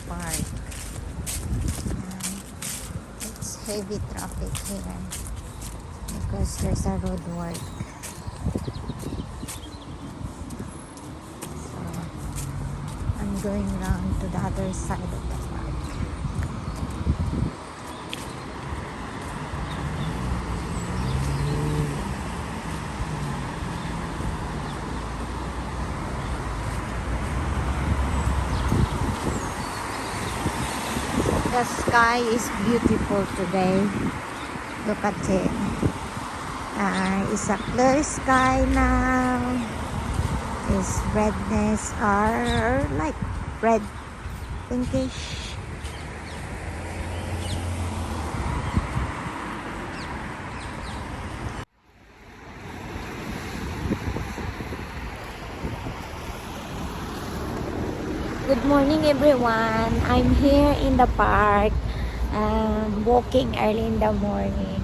park. It's heavy traffic here because there's a road work. So I'm going round to the other side of the park. The sky is beautiful today. Look at it. It's a clear sky now. Its redness are like red, pinkish. Good morning everyone. I'm here in the park, walking early in the morning.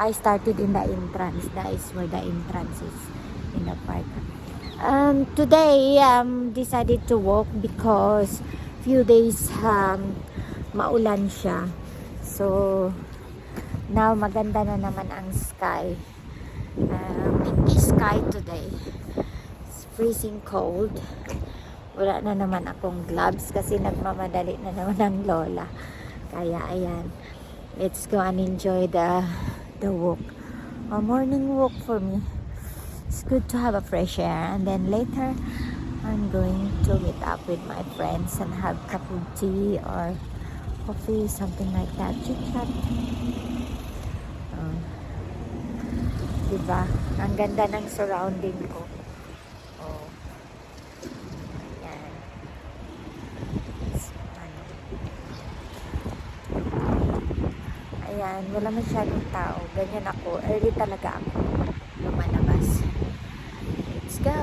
I started in the entrance. That is where the entrance is in the park. Today decided to walk because few days maulan siya. So now maganda na naman ang sky. Pinky sky today. Freezing cold. Wala na naman akong gloves kasi nagmamadali na naman ang lola. Kaya ayan, let's go and enjoy the walk. A morning walk for me. It's good to have a fresh air, and then later I'm going to meet up with my friends and have cup of tea or coffee, something like that. Chit chat. Diba? Ang ganda ng surrounding ko. Ayan, wala masyadong tao. Ganyan ako. Early talaga ako lumalabas. Let's go!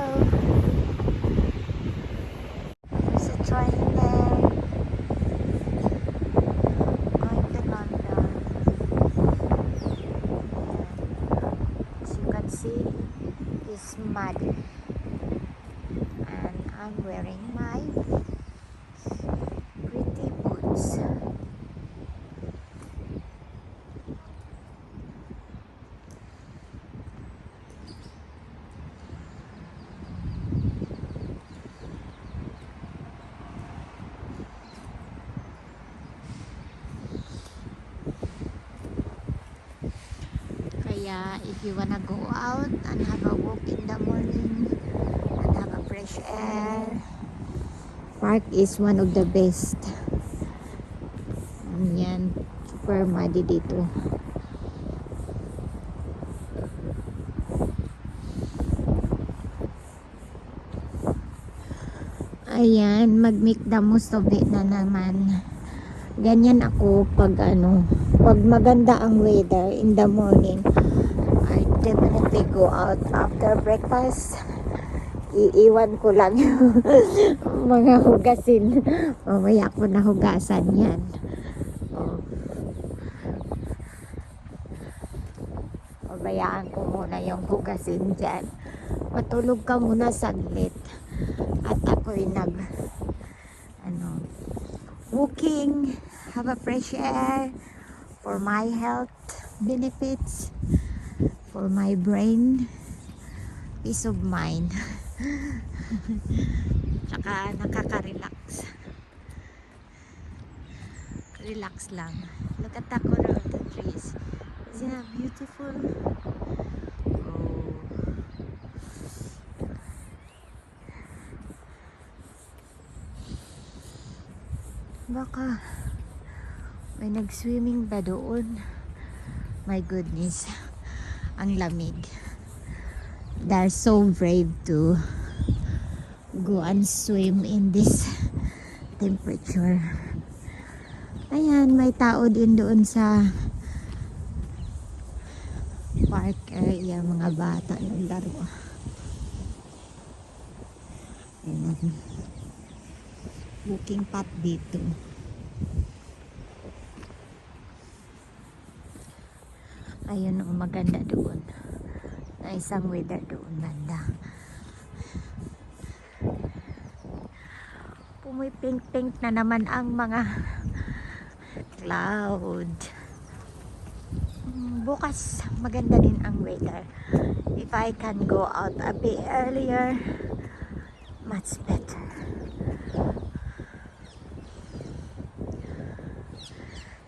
There's a train there. Going to London. As you can see, it's mud. And I'm wearing my pretty boots. Kaya if you wanna go out and have a walk in the morning and have a fresh air, park is one of the best. Yan, super muddy dito. Ayan, mag-make the most of it na naman. Ganyan ako pag pag maganda ang weather in the morning. I definitely go out after breakfast. Iiwan ko lang yung mga hugasin. Mamaya ko na hugasan yan. Pabayaan ko muna yung hugasin dyan. Matulog ka muna saglit. At ako'y walking, have a fresh air for my health benefits, for my brain, peace of mind. Tsaka nakaka-relax. Relax lang. Look at the color of the trees. Isn't that beautiful? Baka may nag-swimming ba doon? My goodness, ang lamig. They're so brave to go and swim in this temperature. Ayan, may tao din doon sa park area, mga bata ng laro. Ayan. Walking path dito. Ayun, maganda doon. Na isang weather doon, banda. Pumipink-pink na naman ang mga cloud. Bukas maganda din ang weather. If I can go out a bit earlier, much better.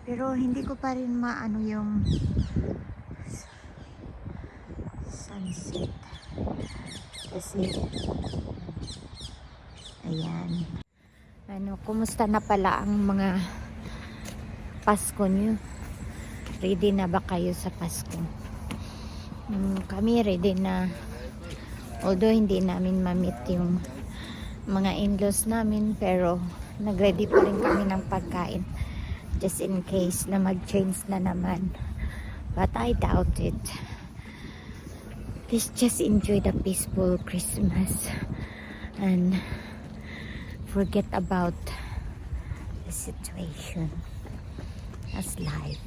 Pero hindi ko pa rin maano yung sunset. Kasi ayan. Kumusta na pala ang mga Pasko nyo? Ready na ba kayo sa Pasko? Kami ready na. Although hindi namin ma-meet yung mga in-laws namin, pero nag-ready pa rin kami ng pagkain. Just in case na mag-change na naman. But I doubt it. Let's just enjoy the peaceful Christmas and forget about the situation as life.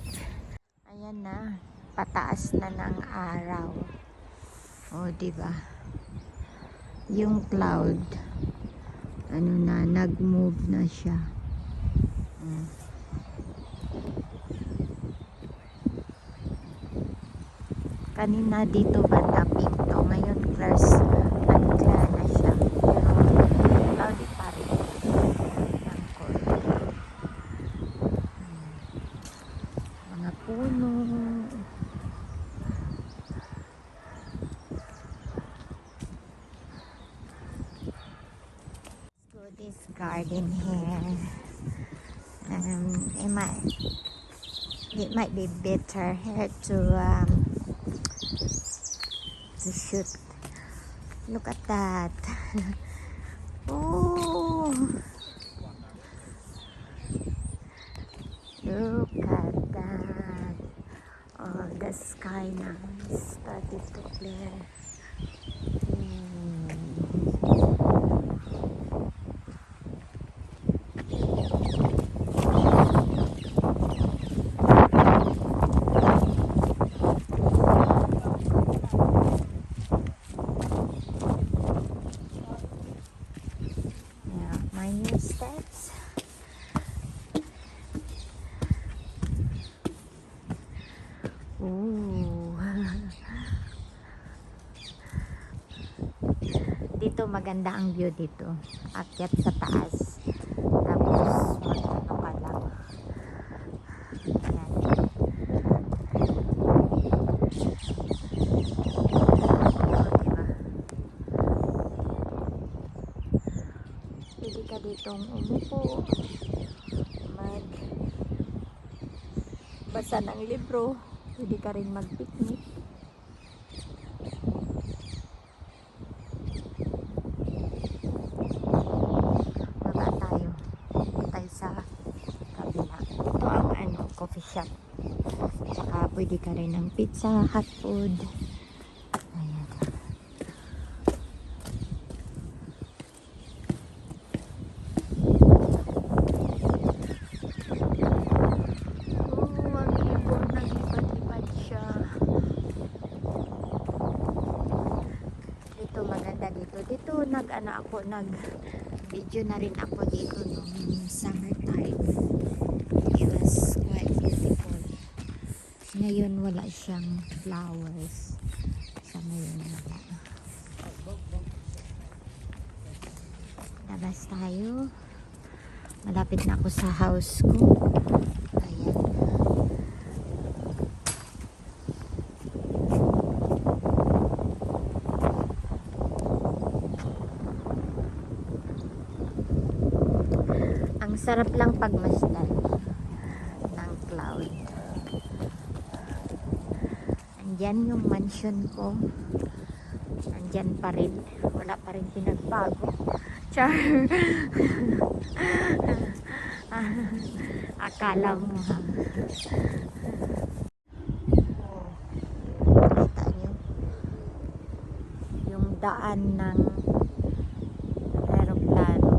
Ayan na, pataas na ng araw. O, diba? Yung cloud, nag-move na siya. Kanina dito banda pinto, ngayon clear na siya, pero cloudy pa rin ang color. Mga puno, let's go this garden here. It might be better here to shoot. Look at that. Oh, look at that. Oh, the sky now is starting to clear. My new steps. Ooh. Dito maganda ang view dito. Akyat sa taas. Tapos magano ka lang. Ayan. Pwede ka ditong umupo, magbasa ng libro, pwede ka rin mag-picnic. Baba tayo. Dito tayo sa kabila. Ito ang coffee shop. Saka pwede ka rin ng pizza, hot food. Ayan. Dito nag-video na rin ako dito nung summertime. It was quite beautiful. Ngayon wala siyang flowers. Sa ngayon wala. Labas tayo. Malapit na ako sa house ko. Ayan. Ang sarap lang pagmasdan ng cloud. Andyan yung mansion ko. Andyan pa rin. Wala pa rin pinagbago. Char! Akala mo ha. Kita nyo yung daan ng aeroplano.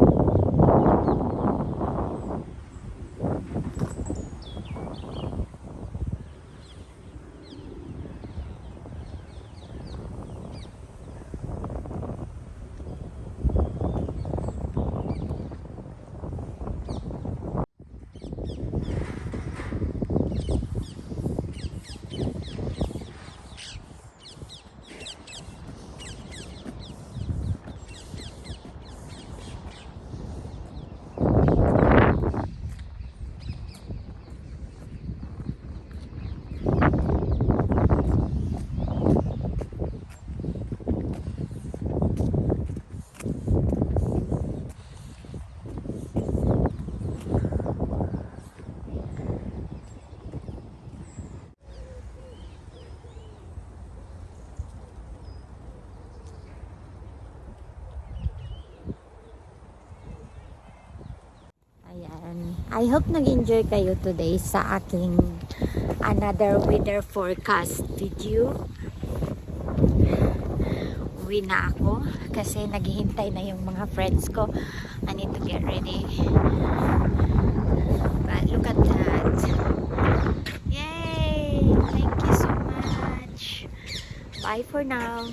I hope nag-enjoy kayo today sa aking another weather forecast video. Uwi na ako kasi naghihintay na yung mga friends ko. I need to get ready. But look at that. Yay! Thank you so much. Bye for now.